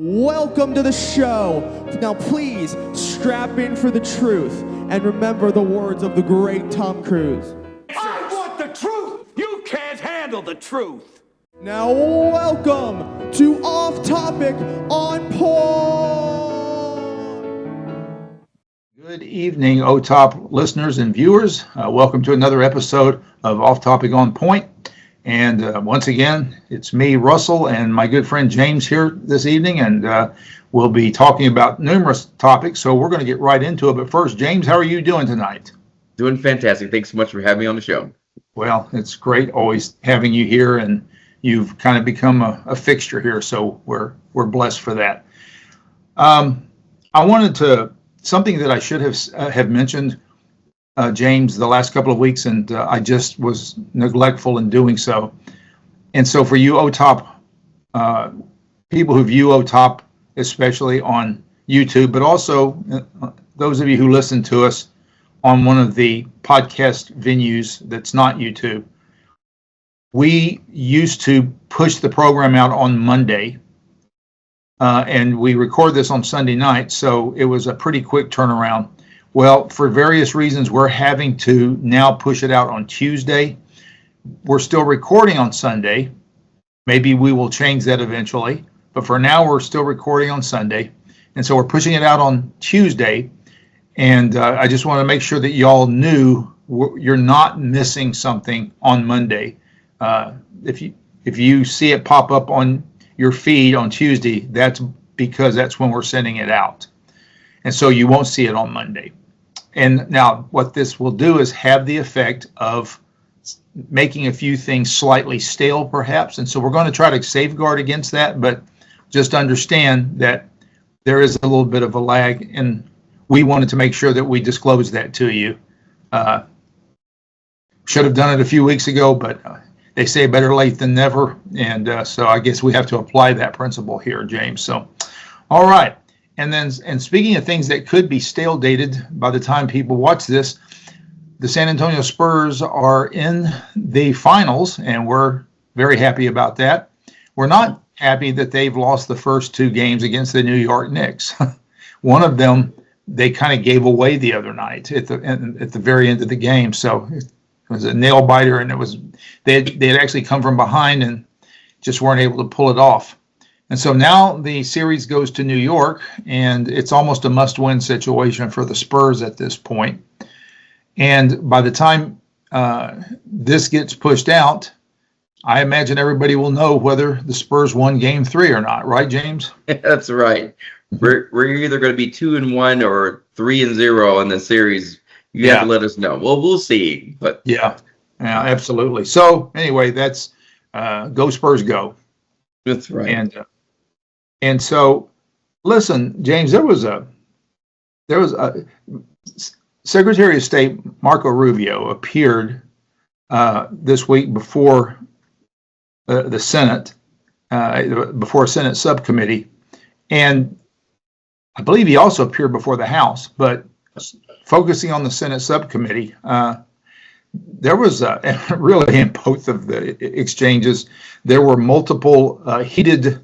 Welcome to the show. Now please strap in for the truth and remember the words of the great Tom Cruise. I want the truth! You can't handle the truth! Now welcome to Off Topic on Point. Good evening, OTOP listeners and viewers. Welcome to another episode of Off Topic on Point. And once again, it's me, Russell, and my good friend James here this evening, and we'll be talking about numerous topics, so we're going to get right into it. But first, James, how are you doing tonight? Doing fantastic. Thanks so much for having me on the show. Well, it's great always having you here, and you've kind of become a fixture here, so we're blessed for that. I wanted to, something that I should have mentioned, James, the last couple of weeks, and I just was neglectful in doing so. And so for you OTOP, people who view OTOP, especially on YouTube, but also those of you who listen to us on one of the podcast venues that's not YouTube, we used to push the program out on Monday, and we record this on Sunday night, so it was a pretty quick turnaround. Well, for various reasons, we're having to now push it out on Tuesday. We're still recording on Sunday. Maybe we will change that eventually. But for now, we're still recording on Sunday. And so we're pushing it out on Tuesday. And I just want to make sure that y'all knew you're not missing something on Monday. If you see it pop up on your feed on Tuesday, that's because that's when we're sending it out. And so you won't see it on Monday. And now what this will do is have the effect of making a few things slightly stale, perhaps. And so we're going to try to safeguard against that, but just understand that there is a little bit of a lag, and we wanted to make sure that we disclose that to you. Should have done it a few weeks ago, but they say better late than never. And so I guess we have to apply that principle here, James. So, all right. And speaking of things that could be stale dated by the time people watch this, the San Antonio Spurs are in the finals, and we're very happy about that. We're not happy that they've lost the first two games against the New York Knicks. One of them they kind of gave away the other night at the very end of the game. So it was a nail biter, and they had actually come from behind and just weren't able to pull it off. And so now the series goes to New York, and it's almost a must-win situation for the Spurs at this point. And by the time this gets pushed out, I imagine everybody will know whether the Spurs won Game 3 or not, right, James? That's right. We're either going to be 2-1 or 3-0 in the series. You have to let us know. Well, we'll see. But yeah, absolutely. So anyway, that's go Spurs, go. That's right. And so, listen, James, there was a Secretary of State Marco Rubio appeared this week before the Senate, before a Senate subcommittee, and I believe he also appeared before the House. But focusing on the Senate subcommittee, there was really in both of the exchanges, there were multiple heated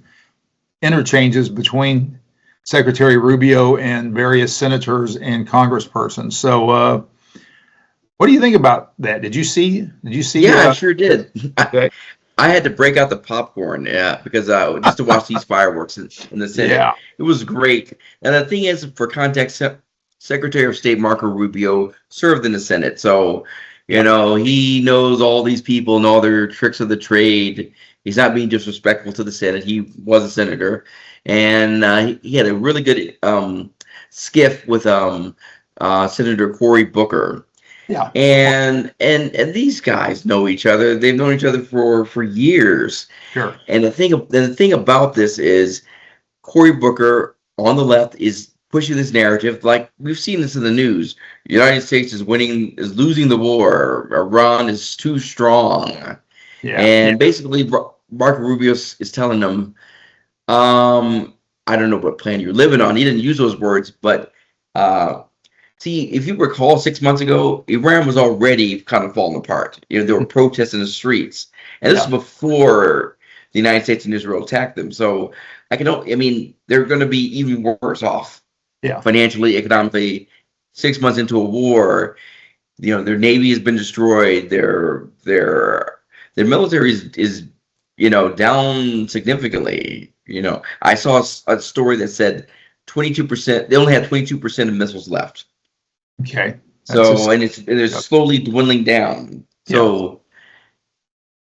interchanges between Secretary Rubio and various senators and congresspersons. So, what do you think about that? Did you see? Yeah, I sure did. Okay. I had to break out the popcorn, because just to watch these fireworks in the Senate. Yeah. It was great. And the thing is, for context, Secretary of State Marco Rubio served in the Senate, so he knows all these people and all their tricks of the trade. He's not being disrespectful to the Senate. He was a senator, and he had a really good skiff with Senator Cory Booker. Yeah. And these guys know each other. They've known each other for years. Sure. And the thing about this is, Cory Booker on the left is pushing this narrative, like we've seen this in the news. The United States is losing the war. Iran is too strong. Yeah. And basically, Marco Rubio is telling them, I don't know what plan you're living on. He didn't use those words, but see, if you recall 6 months ago, Iran was already kind of falling apart. There were protests in the streets. And this is before the United States and Israel attacked them. So I mean, they're going to be even worse off. Yeah. Financially, economically. 6 months into a war, their navy has been destroyed. Their military is down significantly. I saw a story that said 22%. They only had 22% of missiles left. Okay. So and it's slowly dwindling down. So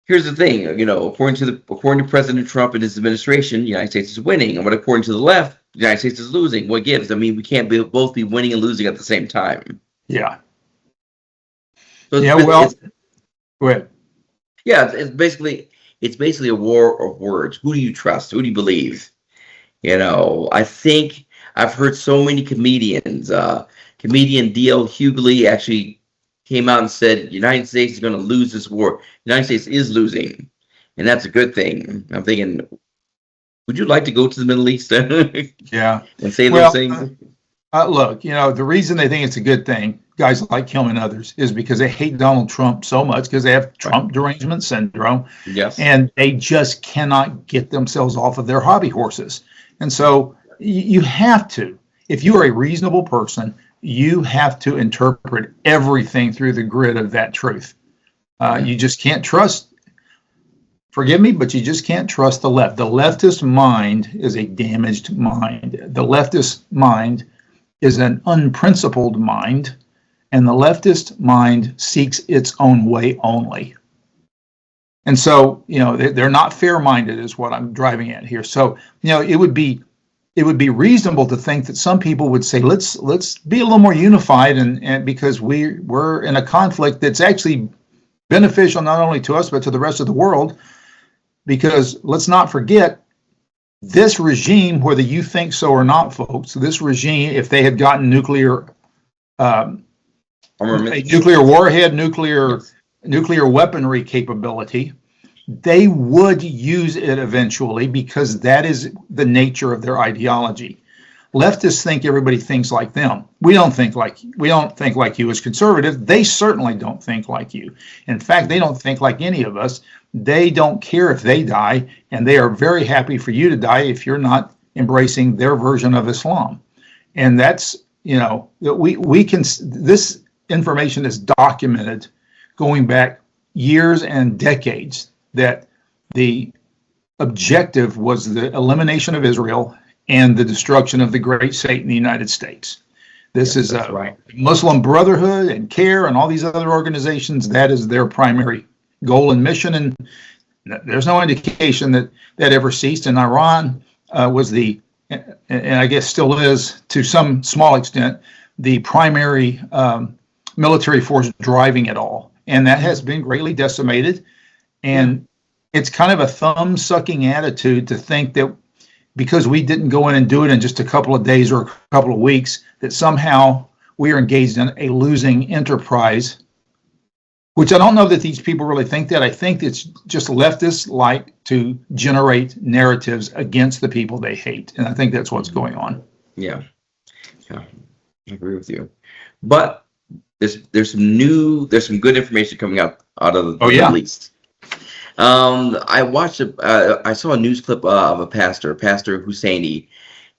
here's the thing, according to President Trump and his administration, the United States is winning, and according to the left, the United States is losing. What gives? I mean, we can't both be winning and losing at the same time. Yeah. So Go ahead. Yeah, it's basically a war of words. Who do you trust? Who do you believe? I think I've heard so many comedians. Comedian D.L. Hughley actually came out and said, United States is going to lose this war. United States is losing, and that's a good thing. I'm thinking, would you like to go to the Middle East yeah, and say those things? Look, the reason they think it's a good thing, guys like him and others, is because they hate Donald Trump so much because they have Trump derangement syndrome. Yes. And they just cannot get themselves off of their hobby horses. And so you have to, if you are a reasonable person, you have to interpret everything through the grid of that truth. You just can't trust, forgive me, but you just can't trust the left. The leftist mind is a damaged mind. The leftist mind is an unprincipled mind, and the leftist mind seeks its own way only. And so, they're not fair-minded is what I'm driving at here. So, it would be reasonable to think that some people would say, let's be a little more unified, and because we're in a conflict that's actually beneficial not only to us but to the rest of the world. Because let's not forget, this regime, whether you think so or not, folks, this regime, if they had gotten nuclear warhead, nuclear weaponry capability, they would use it eventually because that is the nature of their ideology. Leftists think everybody thinks like them. We don't think like you as conservative. They certainly don't think like you. In fact, they don't think like any of us. They don't care if they die, and they are very happy for you to die if you're not embracing their version of Islam. And that's, we can, this information is documented going back years and decades that the objective was the elimination of Israel and the destruction of the great state in the United States. This is right. Muslim Brotherhood and CARE and all these other organizations. That is their primary goal and mission. And there's no indication that ever ceased. And Iran was and I guess still is to some small extent, the primary military force driving it all. And that has been greatly decimated. And it's kind of a thumb-sucking attitude to think that because we didn't go in and do it in just a couple of days or a couple of weeks, that somehow we are engaged in a losing enterprise, which I don't know that these people really think that. I think it's just leftists like to generate narratives against the people they hate. And I think that's what's going on. Yeah, I agree with you. But there's some good information coming out of the Middle East. I saw a news clip of Pastor Husseini,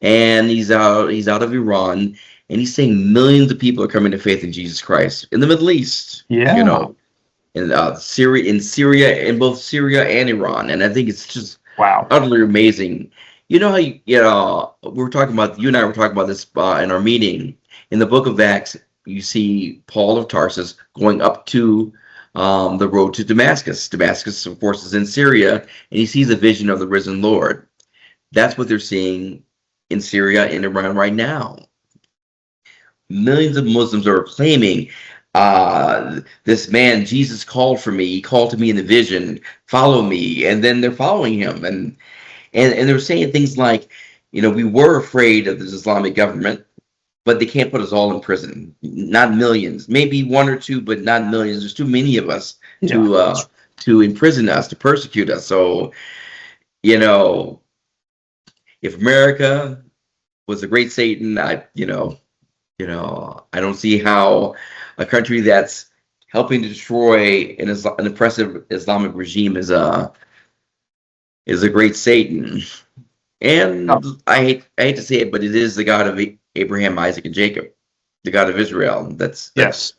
and he's out of Iran, and he's saying millions of people are coming to faith in Jesus Christ in the Middle East. Yeah. In Syria, in both Syria and Iran, and I think it's just utterly amazing. You know how we were talking about, you and I were talking about this in our meeting. In the book of Acts, you see Paul of Tarsus going up to the road to Damascus. Damascus, of course, is in Syria, and he sees a vision of the risen Lord. That's what they're seeing in Syria and Iran right now. Millions of Muslims are claiming, this man, Jesus called for me. He called to me in the vision, follow me. And then they're following him. And they're saying things like, we were afraid of this Islamic government, but they can't put us all in prison. Not millions, maybe one or two, but not millions. There's too many of us to imprison us, to persecute us. So, if America was the great Satan, I don't see how a country that's helping to destroy an oppressive Islamic regime is a great Satan. And Oh, I hate to say it, but it is the God of Abraham, Isaac, and Jacob, the God of Israel. That's yes.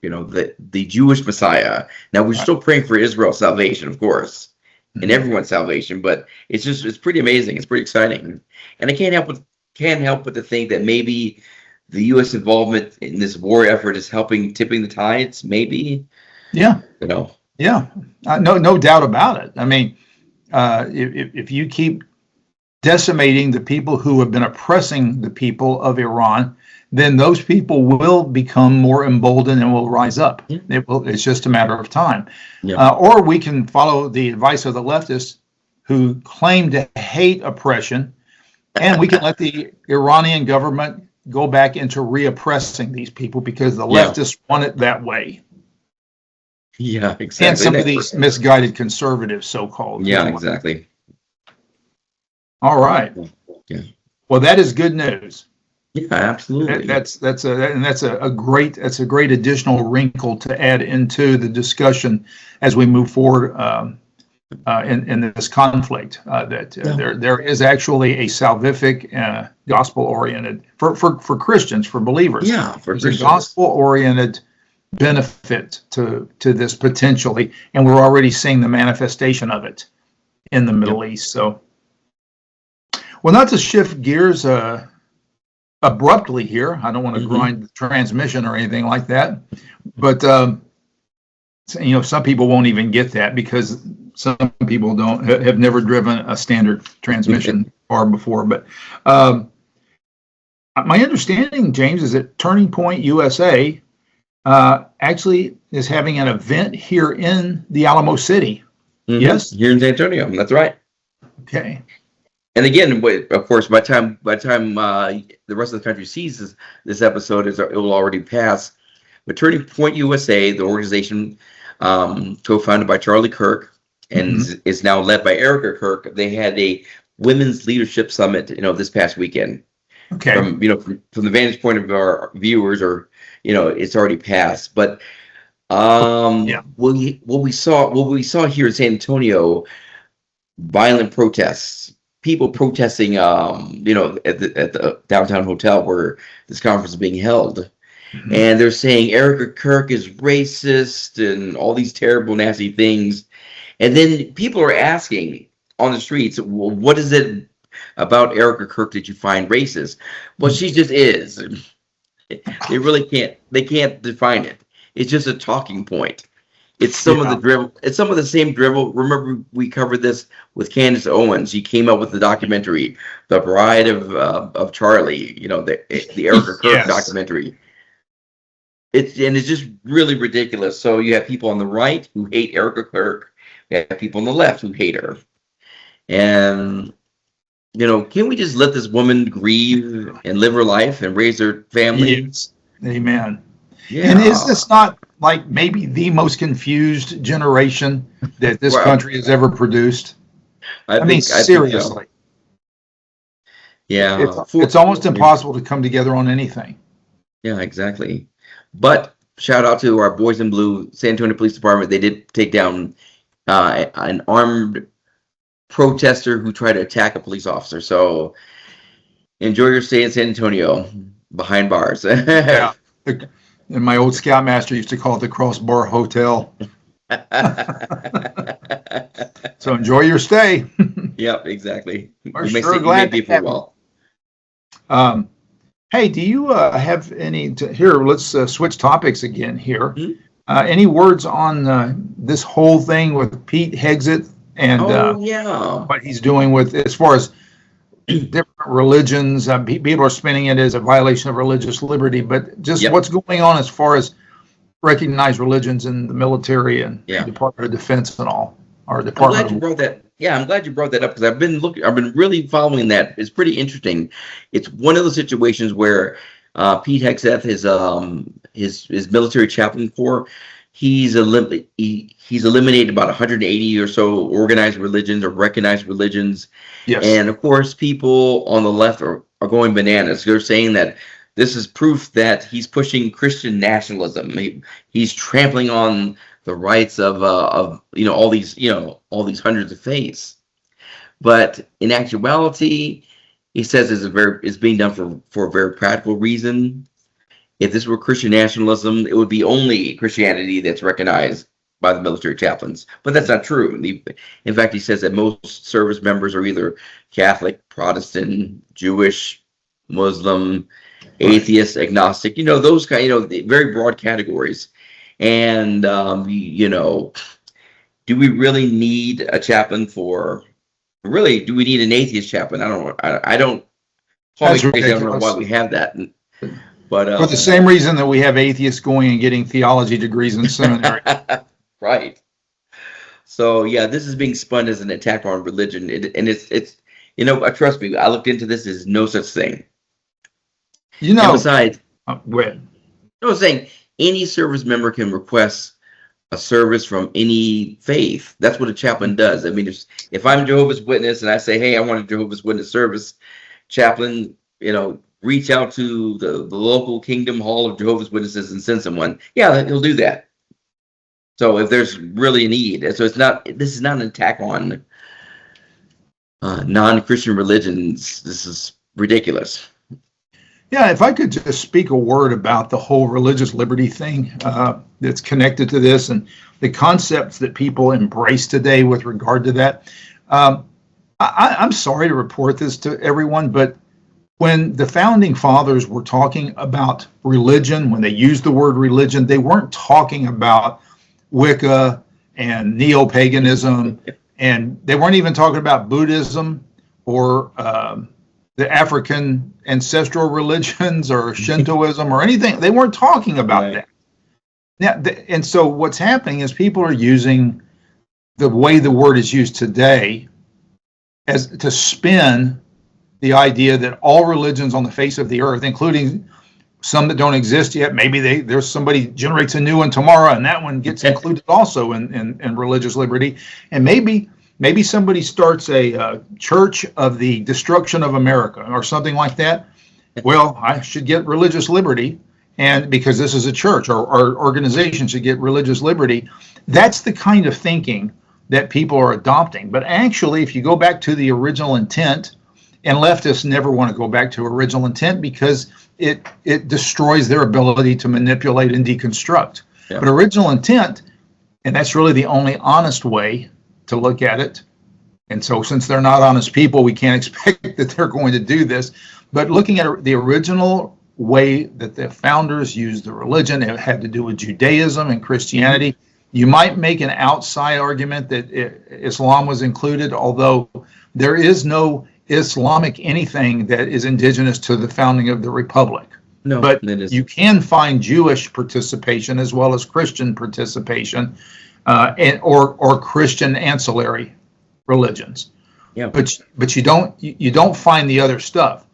the Jewish Messiah. Now we're Right. still praying for Israel's salvation, of course, and Mhm. everyone's salvation. But it's pretty amazing. It's pretty exciting, and I can't help but to think that maybe the U.S. involvement in this war effort is helping tipping the tides. Maybe, Yeah. you know. Yeah. No doubt about it. I mean, if you keep decimating the people who have been oppressing the people of Iran, then those people will become more emboldened and will rise up. Yeah. It's just a matter of time. Yeah. Or we can follow the advice of the leftists who claim to hate oppression, and we can let the Iranian government go back into reoppressing these people because the Yeah. leftists want it that way. Yeah, exactly. And some of these misguided conservatives, so-called. Yeah, exactly. All right. Yeah. Well, that is good news. Yeah, absolutely. That's a great additional wrinkle to add into the discussion as we move forward in this conflict. There is actually a salvific, gospel-oriented for Christians, for believers. Yeah, for There's Christians. a gospel-oriented benefit to this potentially, and we're already seeing the manifestation of it in the Middle East. So, well, not to shift gears abruptly here. I don't want to grind the transmission or anything like that, but some people won't even get that because some people have never driven a standard transmission car before. But my understanding, James, is that Turning Point USA actually is having an event here in the Alamo City. Mhm. Yes? Here in San Antonio. That's right. Okay. And again, of course, by the time the rest of the country sees this episode, it will already pass. But Turning Point USA, the organization co-founded by Charlie Kirk and is now led by Erica Kirk, they had a women's leadership summit, this past weekend. Okay. From the vantage point of our viewers, or it's already passed. But what we saw here in San Antonio, violent protests. People protesting, at the downtown hotel where this conference is being held. And they're saying Erica Kirk is racist and all these terrible, nasty things. And then people are asking on the streets, well, what is it about Erica Kirk that you find racist? Well, she just is. They can't define it. It's just a talking point. It's some of the drivel. It's some of the same drivel. Remember, we covered this with Candace Owens. She came up with the documentary, "The Bride of Charlie." The Erica Kirk documentary. It's just really ridiculous. So you have people on the right who hate Erica Kirk. You have people on the left who hate her. And can we just let this woman grieve and live her life and raise her family? Yes. Amen. Yeah. And is this not like maybe the most confused generation that this country has ever produced? I mean, seriously. So. Yeah. It's almost impossible to come together on anything. Yeah, exactly. But shout out to our boys in blue, San Antonio Police Department. They did take down an armed protester who tried to attack a police officer. So enjoy your stay in San Antonio behind bars. Yeah. And my old scoutmaster used to call it the Crossbar Hotel. So enjoy your stay. Yep, exactly. We're sure glad to have you. Hey, do you have any? Here, let's switch topics again here. Mm-hmm. Any words on this whole thing with Pete Hegseth and what he's doing with as far as different religions? People are spinning it as a violation of religious liberty, but just what's going on as far as recognized religions in the military and Department of Defense and all, or Department. I'm glad you brought that. Yeah, I'm glad you brought that up because I've been really following that. It's pretty interesting. It's one of those situations where Pete Hegseth, his military chaplain corps, he's eliminated about 180 or so organized religions or recognized religions. Yes. And of course, people on the left are going bananas. They're saying that this is proof that he's pushing Christian nationalism. He's trampling on the rights of all these hundreds of faiths. But in actuality, he says it's being done for a very practical reason. If this were Christian nationalism, it would be only Christianity that's recognized by the military chaplains. But that's not true. In fact, he says that most service members are either Catholic, Protestant, Jewish, Muslim, atheist, agnostic, those kind, very broad categories. And, do we really need a chaplain do we need an atheist chaplain? I don't know why we have that. But for the same reason that we have atheists going and getting theology degrees in seminary. Right. So yeah, this is being spun as an attack on religion, and it's trust me, I looked into this. There's no such thing. And besides, go ahead. I was saying any service member can request a service from any faith. That's what a chaplain does. I mean, if I'm Jehovah's Witness and I say, hey, I want a Jehovah's Witness service, chaplain, reach out to the local Kingdom Hall of Jehovah's Witnesses and send someone. Yeah, he'll do that. So if there's really a need, so this is not an attack on non-Christian religions. This is ridiculous. Yeah, if I could just speak a word about the whole religious liberty thing that's connected to this and the concepts that people embrace today with regard to that. I'm sorry to report this to everyone, but when the founding fathers were talking about religion, when they used the word religion, they weren't talking about Wicca and neo-paganism, and they weren't even talking about Buddhism or the African ancestral religions or Shintoism or anything. They weren't talking about that. Now, and so what's happening is people are using the way the word is used today as to spin the idea that all religions on the face of the earth, including some that don't exist yet, maybe there's somebody generates a new one tomorrow and that one gets included also in religious liberty. And maybe somebody starts a church of the destruction of America or something like that. Well, I should get religious liberty, and because this is a church, or our organization should get religious liberty. That's the kind of thinking that people are adopting. But actually, if you go back to the original intent, and leftists never want to go back to original intent because it destroys their ability to manipulate and deconstruct. Yeah. But original intent, and that's really the only honest way to look at it. And so since they're not honest people, we can't expect that they're going to do this. But looking at the original way that the founders used the religion, it had to do with Judaism and Christianity. You might make an outside argument that Islam was included, although there is no Islamic anything that is indigenous to the founding of the Republic. No, but you can find Jewish participation as well as Christian participation, or Christian ancillary religions. Yeah. But you don't find the other stuff.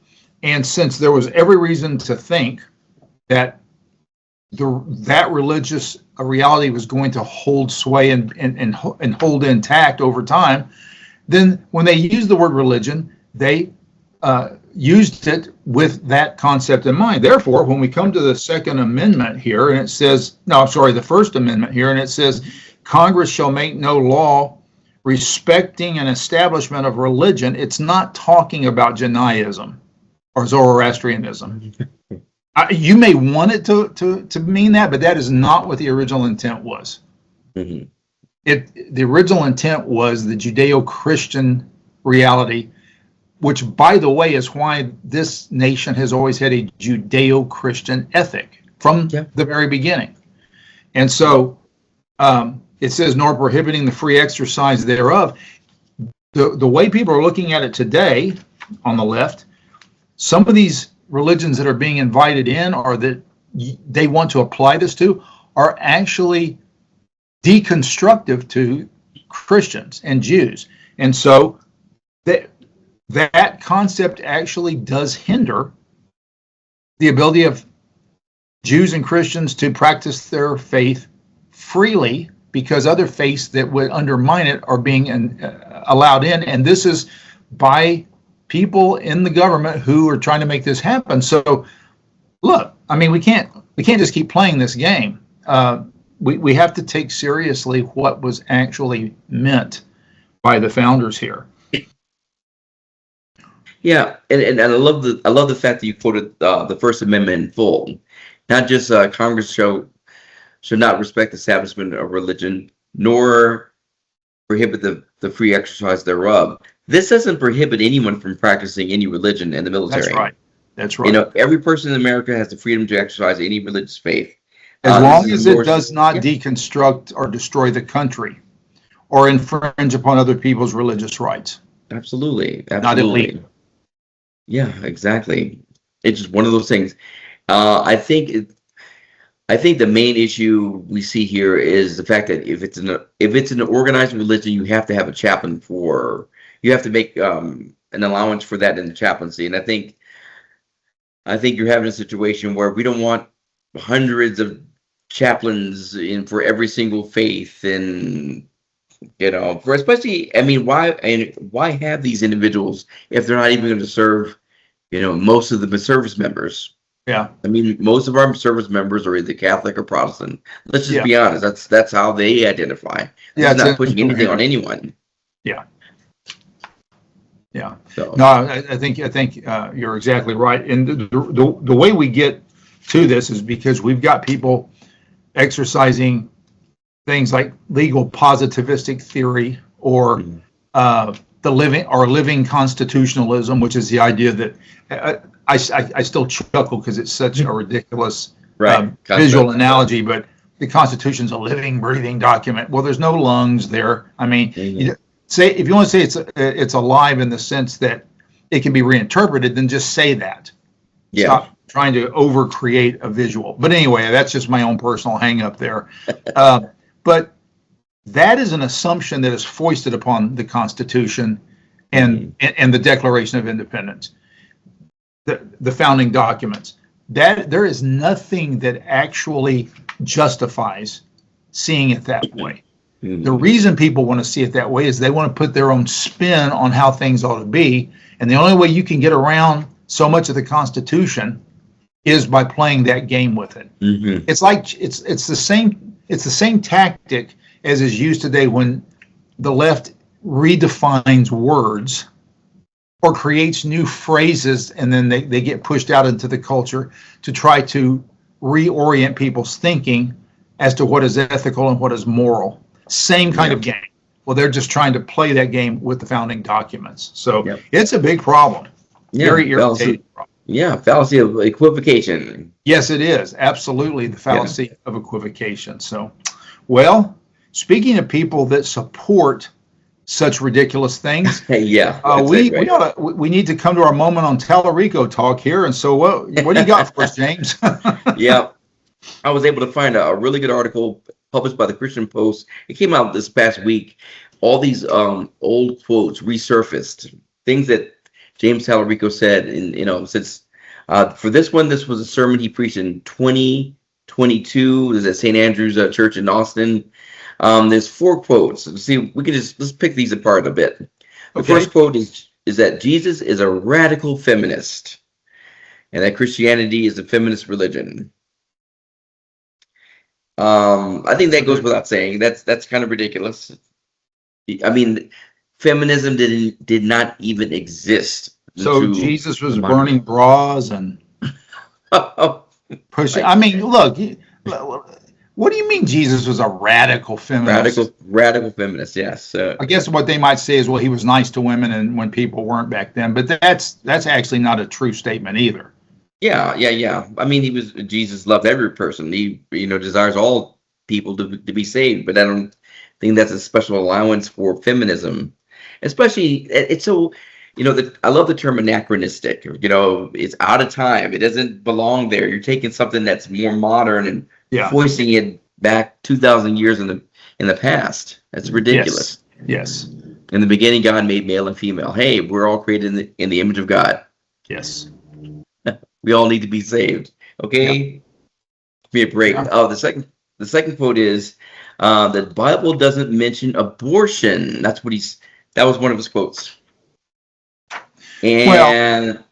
And since there was every reason to think that that religious reality was going to hold sway and hold intact over time, then when they used the word religion, they used it with that concept in mind. Therefore, when we come to the Second Amendment here, and it says, the First Amendment here, and it says, Congress shall make no law respecting an establishment of religion, it's not talking about Jannaism or Zoroastrianism. You may want it to mean that, but that is not what the original intent was. Mm-hmm. The original intent was the Judeo-Christian reality, which, by the way, is why this nation has always had a Judeo-Christian ethic from the very beginning. And so it says, nor prohibiting the free exercise thereof. The way people are looking at it today on the left, some of these religions that are being invited in or that they want to apply this to are actually deconstructive to Christians and Jews. And so that concept actually does hinder the ability of Jews and Christians to practice their faith freely, because other faiths that would undermine it are being allowed in. And this is by people in the government who are trying to make this happen. So look, I mean, we can't just keep playing this game. We have to take seriously what was actually meant by the founders here. Yeah, and I love the fact that you quoted the First Amendment in full. Not just Congress should not respect the establishment of religion, nor prohibit the free exercise thereof. This doesn't prohibit anyone from practicing any religion in the military. That's right. That's right. You know, every person in America has the freedom to exercise any religious faith. As long as it does not deconstruct or destroy the country or infringe upon other people's religious rights. Absolutely. Not illegal. Yeah, exactly. It's just one of those things. I think the main issue we see here is the fact that if it's an organized religion, you have to have a chaplain you have to make an allowance for that in the chaplaincy. And I think you're having a situation where we don't want hundreds of chaplains in for every single faith, and for especially, I mean, why have these individuals if they're not even going to serve, most of the service members? Yeah. I mean, most of our service members are either Catholic or Protestant. Let's just be honest. That's how they identify. Yeah, it's not pushing anything on anyone. Yeah. Yeah. So. No, I think you're exactly right. And the way we get to this is because we've got people exercising things like legal positivistic theory or living constitutionalism, which is the idea that I still chuckle because it's such a ridiculous visual analogy, but the Constitution's a living, breathing document. Well, there's no lungs there. I mean, if you want to say it's alive in the sense that it can be reinterpreted, then just say that. Yeah. Stop trying to overcreate a visual. But anyway, that's just my own personal hang up there. But that is an assumption that is foisted upon the Constitution and the Declaration of Independence, the founding documents. That there is nothing that actually justifies seeing it that way. The reason people want to see it that way is they want to put their own spin on how things ought to be, and the only way you can get around so much of the Constitution is by playing that game with it. It's like it's the same tactic as is used today when the left redefines words or creates new phrases, and then they get pushed out into the culture to try to reorient people's thinking as to what is ethical and what is moral. Same kind of game. Well, they're just trying to play that game with the founding documents. So it's a big problem. Very irritating problem. Yeah, fallacy of equivocation. Yes, it is. Absolutely the fallacy of equivocation. So, well, speaking of people that support such ridiculous things, we need to come to our moment on Talarico talk here. And so what do you got for us, James? I was able to find a really good article published by the Christian Post. It came out this past week. All these old quotes resurfaced, things that James Talarico said, and since for this one, this was a sermon he preached in 2022. It was at St. Andrew's Church in Austin. There's 4 quotes. See, let's pick these apart a bit. The first quote is that Jesus is a radical feminist, and that Christianity is a feminist religion. I think that goes without saying. That's kind of ridiculous. I mean, feminism did not even exist. So Jesus was burning bras and pushing. I mean, look. What do you mean Jesus was a radical feminist? Radical feminist, yes. I guess what they might say is, well, he was nice to women and when people weren't back then. But that's actually not a true statement either. Yeah. I mean, Jesus loved every person. He, desires all people to be saved. But I don't think that's a special allowance for feminism. Especially, it's so, I love the term anachronistic. It's out of time. It doesn't belong there. You're taking something that's more modern and foisting it back 2,000 years in the past. That's ridiculous. Yes. In the beginning, God made male and female. Hey, we're all created in the image of God. Yes. We all need to be saved. Okay. Give me a break. Oh, the second quote is the Bible doesn't mention abortion. That was one of his quotes. And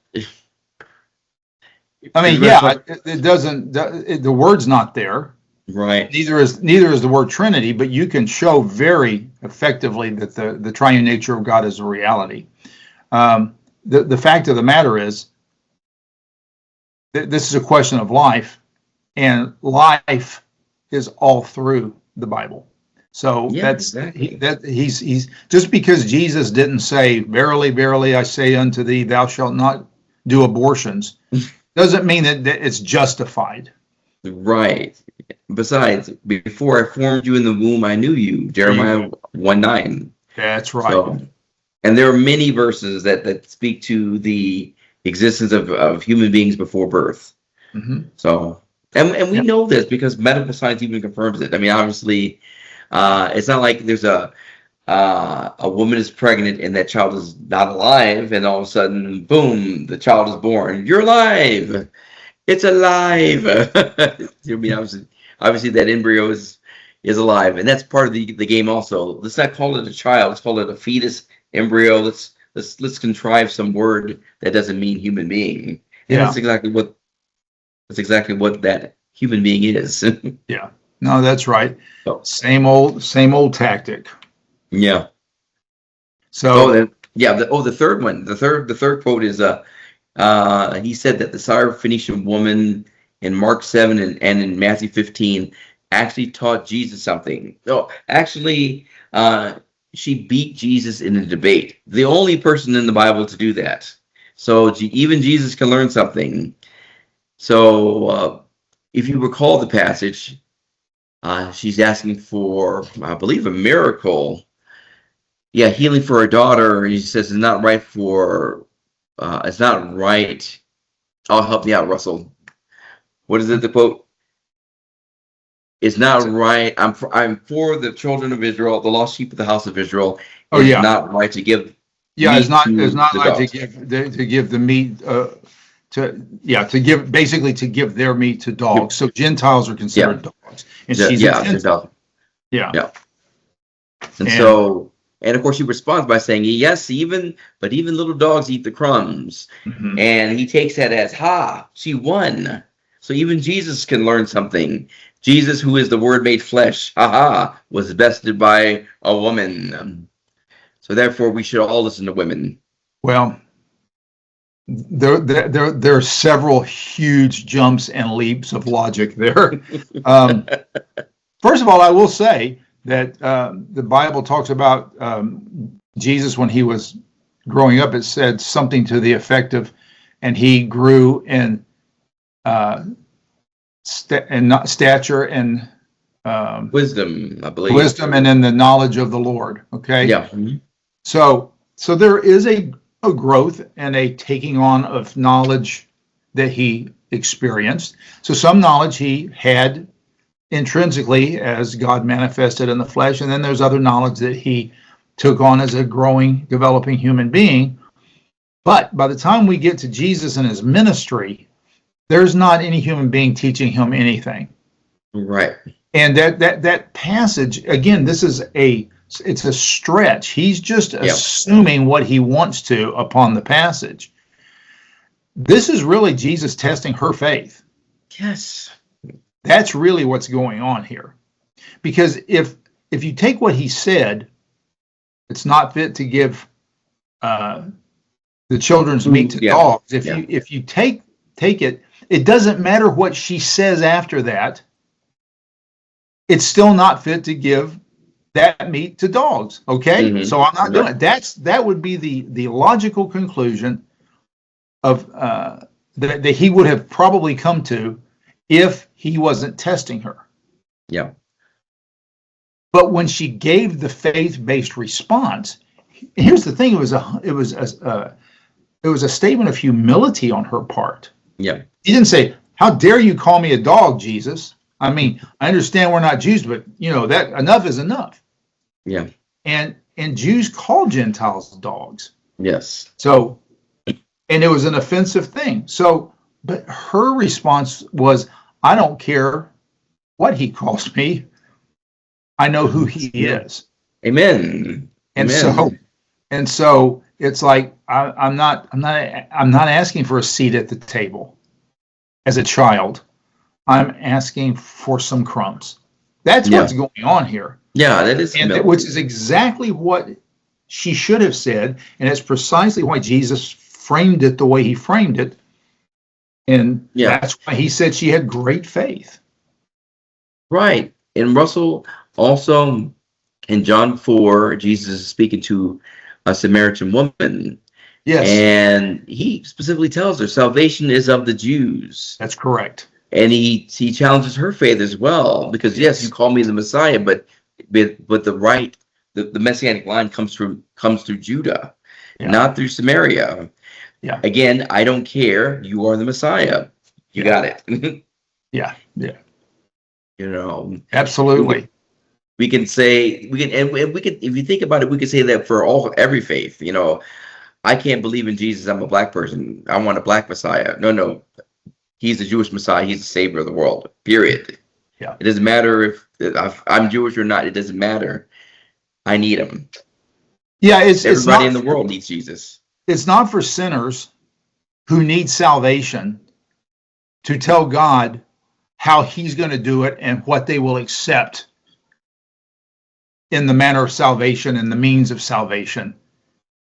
I mean, it doesn't. The word's not there, right? Neither is the word Trinity. But you can show very effectively that the triune nature of God is a reality. the fact of the matter is, this is a question of life, and life is all through the Bible. So Yeah, that's exactly. he's just because Jesus didn't say, "Verily, verily, I say unto thee, thou shalt not do abortions," doesn't mean that it's justified. Right. Besides, before I formed you in the womb, I knew you. Jeremiah 1:9. That's right. So, and there are many verses that speak to the existence of human beings before birth. Mhm. So, and we know this because medical science even confirms it. I mean, obviously, it's not like there's a woman is pregnant and that child is not alive, and all of a sudden, boom, the child is born. You're alive. It's alive. I mean, obviously that embryo is alive, and that's part of the game. Also, let's not call it a child. Let's call it a fetus, embryo. Let's contrive some word that doesn't mean human being. And Yeah. that's exactly what that human being is. Yeah. No, that's right. So, Same old tactic. yeah. So The third one. The third quote is he said that the Syrophoenician woman in Mark 7 and in Matthew 15 actually taught Jesus something. No, actually, she beat Jesus in a debate. The only person in the Bible to do that. So even Jesus can learn something. So if you recall the passage, she's asking for, I believe, a miracle. Yeah, healing for her daughter. He says it's not right for. It's not right. Oh, help me out, Russell. What is it? The quote. It's not right. I'm for the children of Israel, the lost sheep of the house of Israel. Oh, It's yeah. not right to give. yeah, it's meat not to the like dogs. to give the meat to give their meat to dogs. So Gentiles are considered dogs, and she's a Yeah, Gentile. Yeah. Yeah. And And- so, and of course, he responds by saying, "Yes, even little dogs eat the crumbs." Mhm. And he takes that as, "Ha, she won." So even Jesus can learn something. Jesus, who is the Word made flesh, was bested by a woman. So therefore, we should all listen to women. Well, there are several huge jumps and leaps of logic there. First of all, I will say that the Bible talks about Jesus when he was growing up. It said something to the effect of, and he grew in stature and Wisdom, I believe. wisdom and in the knowledge of the Lord. Okay. Yeah. So there is a growth and a taking on of knowledge that he experienced. So some knowledge he had intrinsically as God manifested in the flesh, and then there's other knowledge that he took on as a growing, developing human being. But by the time we get to Jesus and his ministry, there's not any human being teaching him anything. Right. And that passage, again, it's a stretch. He's just assuming what he wants to upon the passage. This is really Jesus testing her faith. Yes. That's really what's going on here. Because if you take what he said, it's not fit to give the children's meat to dogs. If you take it, it doesn't matter what she says after that. It's still not fit to give that meat to dogs. Okay, Mhm. So I'm not doing it. That would be the logical conclusion of that he would have probably come to if he wasn't testing her. Yeah. But when she gave the faith-based response, here's the thing: it was a statement of humility on her part. Yeah. He didn't say, "How dare you call me a dog, Jesus?" I mean, I understand we're not Jews, but that enough is enough. Yeah. And Jews call Gentiles dogs. Yes. So, and it was an offensive thing. So, but her response was, "I don't care what he calls me. I know who he is." Amen. And Amen. so it's like I'm not asking for a seat at the table as a child. I'm asking for some crumbs. That's what's going on here. Yeah, that is humility. Which is exactly what she should have said, and it's precisely why Jesus framed it the way he framed it. And Yeah. that's why he said she had great faith. Right. And Russell, also in John 4, Jesus is speaking to a Samaritan woman. Yes, And he specifically tells her salvation is of the Jews. that's correct. And he challenges her faith as well, because yes, you call me the Messiah, but the messianic line comes through Judah, not through Samaria. Yeah. Again, I don't care. You are the Messiah. You got it. Yeah, yeah, You know, absolutely. we can say if you think about it, we could say that for every faith. You know, I can't believe in Jesus. I'm a black person. I want a black Messiah. No. He's the Jewish Messiah. He's the savior of the world. Period. Yeah. It doesn't matter if I'm Jewish or not. It doesn't matter. I need him. Yeah, it's Everybody not, in the world needs Jesus. it's not for sinners who need salvation to tell God how he's going to do it and what they will accept in the manner of salvation and the means of salvation.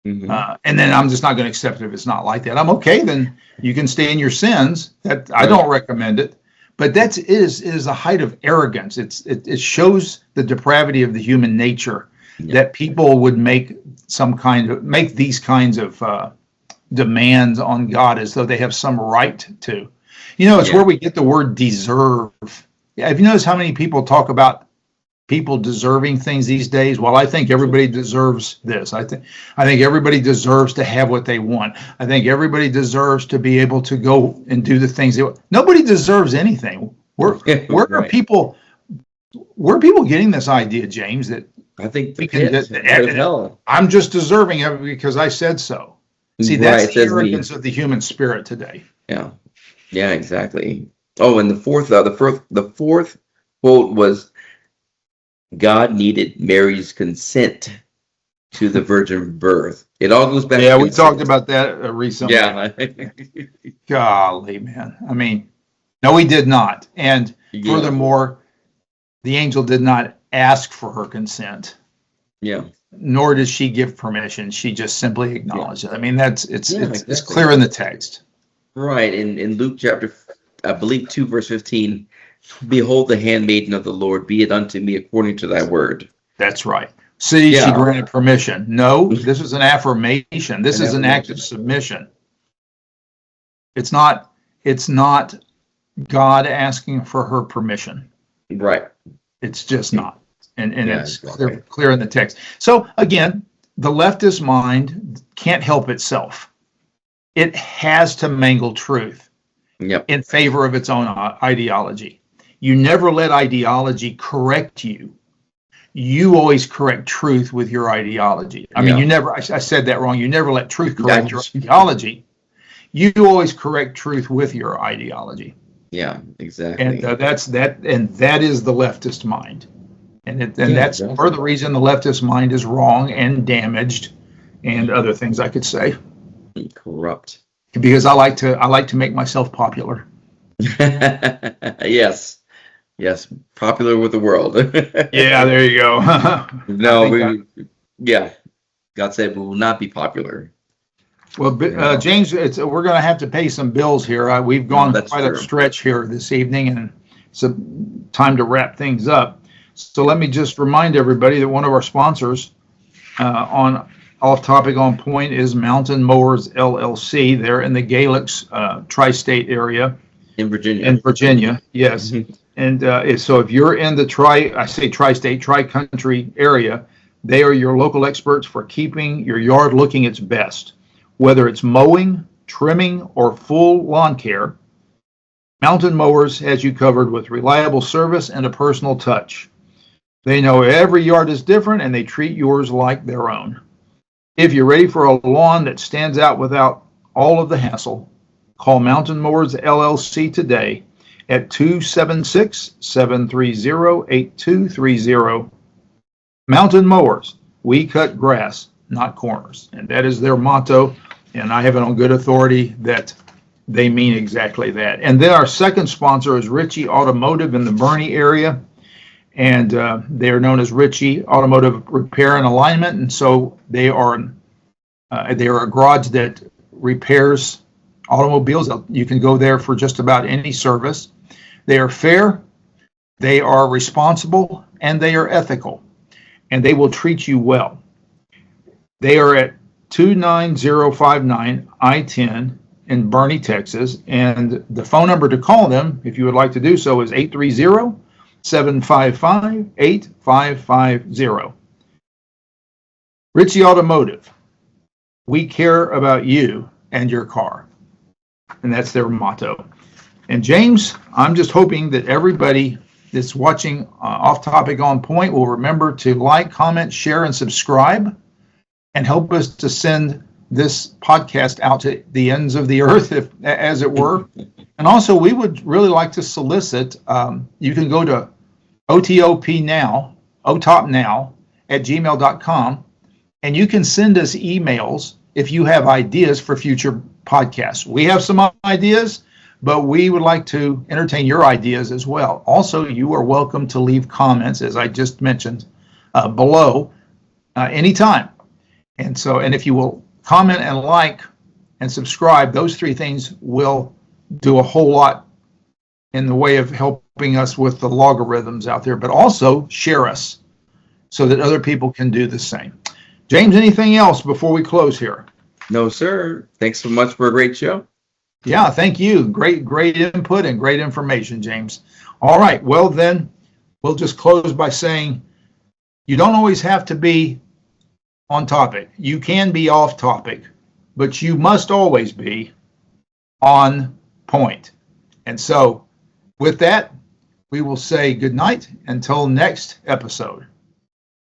Mhm. And then I'm just not going to accept it if it's not like that. I'm okay, then you can stay in your sins. That I don't recommend it. But that is a height of arrogance. It shows the depravity of the human nature that people would make these kinds of demands on God as though they have some right to. You know, it's where we get the word deserve. Yeah, have you noticed how many people talk about people deserving things these days? Well, I think everybody deserves this. I think everybody deserves to have what they want. I think everybody deserves to be able to go and do the things they want. Nobody deserves anything. Where are people getting this idea, James, that I think we can hell. I'm just deserving of it because I said so? See, that's the arrogance of the human spirit today. Yeah, exactly. Oh, and the fourth quote was, God needed Mary's consent to the virgin birth. It all goes back. Yeah, we talked about that recently. Yeah. Golly, man. I mean, no, he did not. And furthermore, the angel did not ask for her consent. Yeah. Nor did she give permission. She just simply acknowledged it. I mean, it's exactly. clear in the text. Right. In Luke chapter, I believe 2 verse 15, behold the handmaiden of the Lord, be it unto me according to thy word. That's right. See, she granted permission. No, this is an affirmation. This is an act of submission. It's not God asking for her permission. Right. It's just not. And it's clear in the text. So again, the leftist mind can't help itself. It has to mangle truth in favor of its own ideology. You never let ideology correct you. You always correct truth with your ideology. I mean, I said that wrong. You never let truth correct your ideology. You always correct truth with your ideology. Yeah, exactly. And that is the leftist mind. And that's part of the reason the leftist mind is wrong and damaged and other things I could say. Corrupt. Because I like to make myself popular. Yes, popular with the world. Yeah, there you go. God said we will not be popular. Well, James, we're going to have to pay some bills here. We've gone quite a stretch here this evening, and it's time to wrap things up. So let me just remind everybody that one of our sponsors on Off Topic On Point is Mountain Mowers LLC. They're in the Galix tri-state area. In Virginia. In Virginia, yes. And so if you're in the tri-state, tri-country area, they are your local experts for keeping your yard looking its best. Whether it's mowing, trimming, or full lawn care, Mountain Mowers has you covered with reliable service and a personal touch. They know every yard is different, and they treat yours like their own. If you're ready for a lawn that stands out without all of the hassle, call Mountain Mowers LLC today at 276-730-8230. Mountain Mowers, we cut grass, not corners. And that is their motto, and I have it on good authority that they mean exactly that. And then our second sponsor is Ritchie Automotive in the Bernie area. And they are known as Ritchie Automotive Repair and Alignment. And so they are a garage that repairs automobiles. You can go there for just about any service. They are fair, they are responsible, and they are ethical, and they will treat you well. They are at 29059 I-10 in Bernie, Texas, and the phone number to call them, if you would like to do so, is 830-755-8550. Ritchie Automotive, we care about you and your car. And that's their motto. And James, I'm just hoping that everybody that's watching Off Topic On Point will remember to like, comment, share, and subscribe, and help us to send this podcast out to the ends of the earth, as it were. And also, we would really like to solicit, you can go to otopnow at gmail.com, and you can send us emails if you have ideas for future podcasts. We have some ideas, but we would like to entertain your ideas as well. Also, you are welcome to leave comments, as I just mentioned, below anytime. And if you will comment and like and subscribe, those three things will do a whole lot in the way of helping us with the logarithms out there, but also share us so that other people can do the same. James, anything else before we close here? No, sir. Thanks so much for a great show. Yeah, thank you. Great input and great information, James. All right. Well, then we'll just close by saying you don't always have to be on topic. You can be off topic, but you must always be on point. And so with that, we will say good night until next episode.